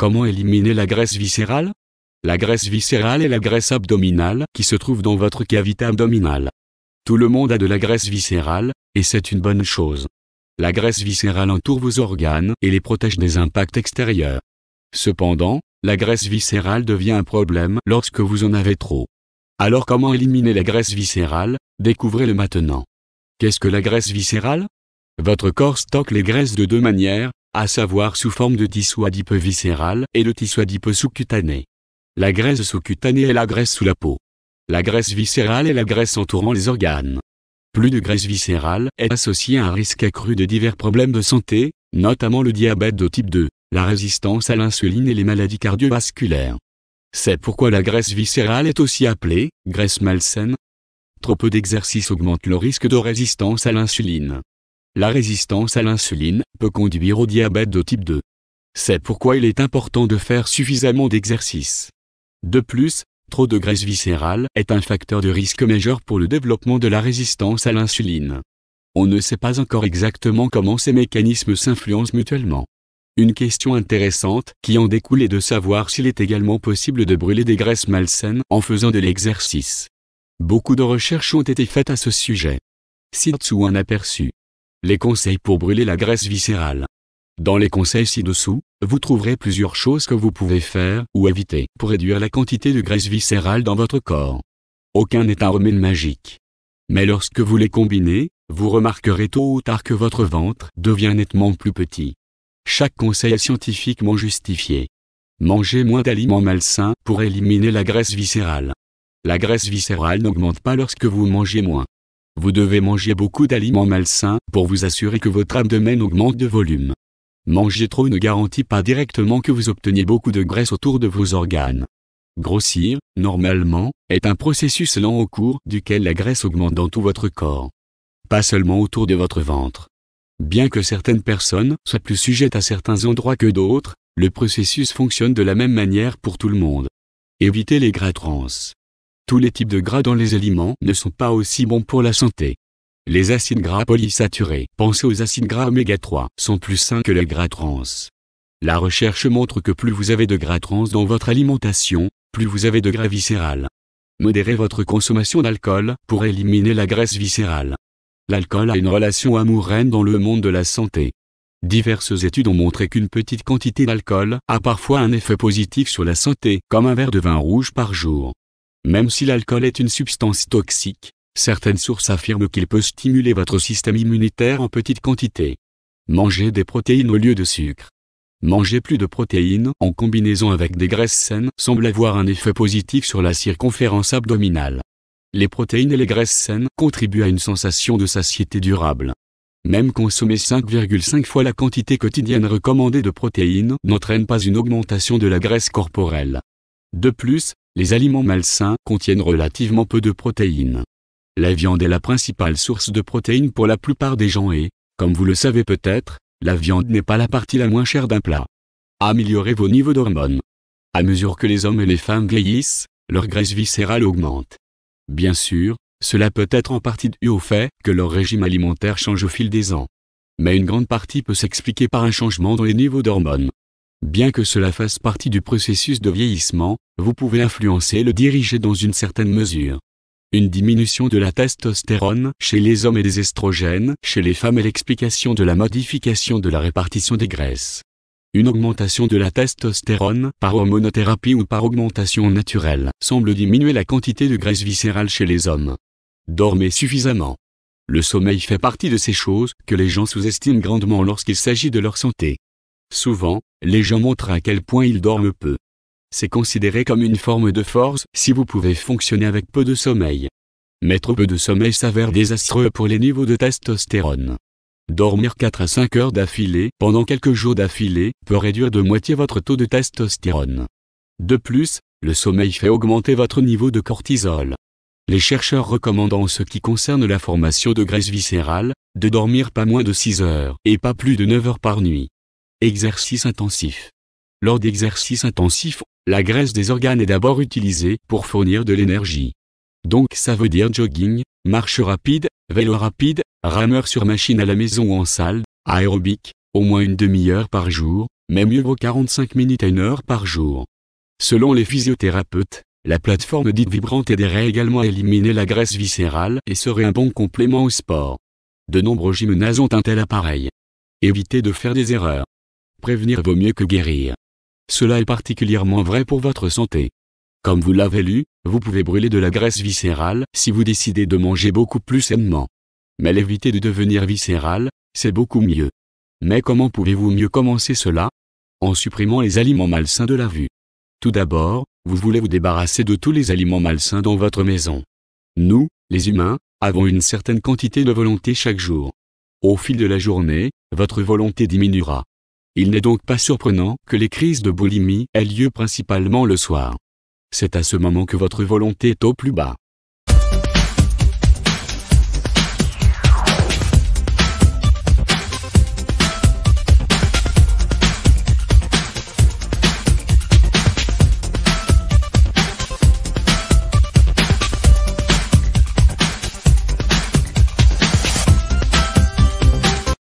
Comment éliminer la graisse viscérale? La graisse viscérale est la graisse abdominale qui se trouve dans votre cavité abdominale. Tout le monde a de la graisse viscérale, et c'est une bonne chose. La graisse viscérale entoure vos organes et les protège des impacts extérieurs. Cependant, la graisse viscérale devient un problème lorsque vous en avez trop. Alors comment éliminer la graisse viscérale? Découvrez-le maintenant. Qu'est-ce que la graisse viscérale? Votre corps stocke les graisses de deux manières, à savoir sous forme de tissu adipeux viscéral et de tissu adipeux sous-cutané. La graisse sous-cutanée est la graisse sous la peau. La graisse viscérale est la graisse entourant les organes. Plus de graisse viscérale est associée à un risque accru de divers problèmes de santé, notamment le diabète de type 2, la résistance à l'insuline et les maladies cardiovasculaires. C'est pourquoi la graisse viscérale est aussi appelée graisse malsaine. Trop peu d'exercice augmente le risque de résistance à l'insuline. La résistance à l'insuline peut conduire au diabète de type 2. C'est pourquoi il est important de faire suffisamment d'exercice. De plus, trop de graisse viscérale est un facteur de risque majeur pour le développement de la résistance à l'insuline. On ne sait pas encore exactement comment ces mécanismes s'influencent mutuellement. Une question intéressante qui en découle est de savoir s'il est également possible de brûler des graisses malsaines en faisant de l'exercice. Beaucoup de recherches ont été faites à ce sujet. Ci-dessous un aperçu. Les conseils pour brûler la graisse viscérale. Dans les conseils ci-dessous, vous trouverez plusieurs choses que vous pouvez faire ou éviter pour réduire la quantité de graisse viscérale dans votre corps. Aucun n'est un remède magique. Mais lorsque vous les combinez, vous remarquerez tôt ou tard que votre ventre devient nettement plus petit. Chaque conseil est scientifiquement justifié. Mangez moins d'aliments malsains pour éliminer la graisse viscérale. La graisse viscérale n'augmente pas lorsque vous mangez moins. Vous devez manger beaucoup d'aliments malsains pour vous assurer que votre abdomen augmente de volume. Manger trop ne garantit pas directement que vous obteniez beaucoup de graisse autour de vos organes. Grossir, normalement, est un processus lent au cours duquel la graisse augmente dans tout votre corps. Pas seulement autour de votre ventre. Bien que certaines personnes soient plus sujettes à certains endroits que d'autres, le processus fonctionne de la même manière pour tout le monde. Évitez les gras trans. Tous les types de gras dans les aliments ne sont pas aussi bons pour la santé. Les acides gras polysaturés, pensez aux acides gras oméga 3, sont plus sains que les gras trans. La recherche montre que plus vous avez de gras trans dans votre alimentation, plus vous avez de gras viscéral. Modérez votre consommation d'alcool pour éliminer la graisse viscérale. L'alcool a une relation amoureuse dans le monde de la santé. Diverses études ont montré qu'une petite quantité d'alcool a parfois un effet positif sur la santé, comme un verre de vin rouge par jour. Même si l'alcool est une substance toxique, certaines sources affirment qu'il peut stimuler votre système immunitaire en petite quantité. Mangez des protéines au lieu de sucre. Manger plus de protéines en combinaison avec des graisses saines semble avoir un effet positif sur la circonférence abdominale. Les protéines et les graisses saines contribuent à une sensation de satiété durable. Même consommer 5,5 fois la quantité quotidienne recommandée de protéines n'entraîne pas une augmentation de la graisse corporelle. De plus, les aliments malsains contiennent relativement peu de protéines. La viande est la principale source de protéines pour la plupart des gens et, comme vous le savez peut-être, la viande n'est pas la partie la moins chère d'un plat. Améliorez vos niveaux d'hormones. À mesure que les hommes et les femmes vieillissent, leur graisse viscérale augmente. Bien sûr, cela peut être en partie dû au fait que leur régime alimentaire change au fil des ans. Mais une grande partie peut s'expliquer par un changement dans les niveaux d'hormones. Bien que cela fasse partie du processus de vieillissement, vous pouvez influencer et le diriger dans une certaine mesure. Une diminution de la testostérone chez les hommes et des estrogènes chez les femmes est l'explication de la modification de la répartition des graisses. Une augmentation de la testostérone par hormonothérapie ou par augmentation naturelle semble diminuer la quantité de graisse viscérale chez les hommes. Dormez suffisamment. Le sommeil fait partie de ces choses que les gens sous-estiment grandement lorsqu'il s'agit de leur santé. Souvent, les gens montrent à quel point ils dorment peu. C'est considéré comme une forme de force si vous pouvez fonctionner avec peu de sommeil. Mais trop peu de sommeil s'avère désastreux pour les niveaux de testostérone. Dormir 4 à 5 heures d'affilée pendant quelques jours d'affilée peut réduire de moitié votre taux de testostérone. De plus, le sommeil fait augmenter votre niveau de cortisol. Les chercheurs recommandent en ce qui concerne la formation de graisse viscérale, de dormir pas moins de 6 heures et pas plus de 9 heures par nuit. Exercice intensif. Lors d'exercices intensifs, la graisse des organes est d'abord utilisée pour fournir de l'énergie. Donc ça veut dire jogging, marche rapide, vélo rapide, rameur sur machine à la maison ou en salle, aérobic, au moins une demi-heure par jour, mais mieux vaut 45 minutes à 1 heure par jour. Selon les physiothérapeutes, la plateforme dite vibrante aiderait également à éliminer la graisse viscérale et serait un bon complément au sport. De nombreux gymnases ont un tel appareil. Évitez de faire des erreurs. Prévenir vaut mieux que guérir. Cela est particulièrement vrai pour votre santé. Comme vous l'avez lu, vous pouvez brûler de la graisse viscérale si vous décidez de manger beaucoup plus sainement. Mais l'éviter de devenir viscéral, c'est beaucoup mieux. Mais comment pouvez-vous mieux commencer cela? En supprimant les aliments malsains de la vue. Tout d'abord, vous voulez vous débarrasser de tous les aliments malsains dans votre maison. Nous, les humains, avons une certaine quantité de volonté chaque jour. Au fil de la journée, votre volonté diminuera. Il n'est donc pas surprenant que les crises de boulimie aient lieu principalement le soir. C'est à ce moment que votre volonté est au plus bas.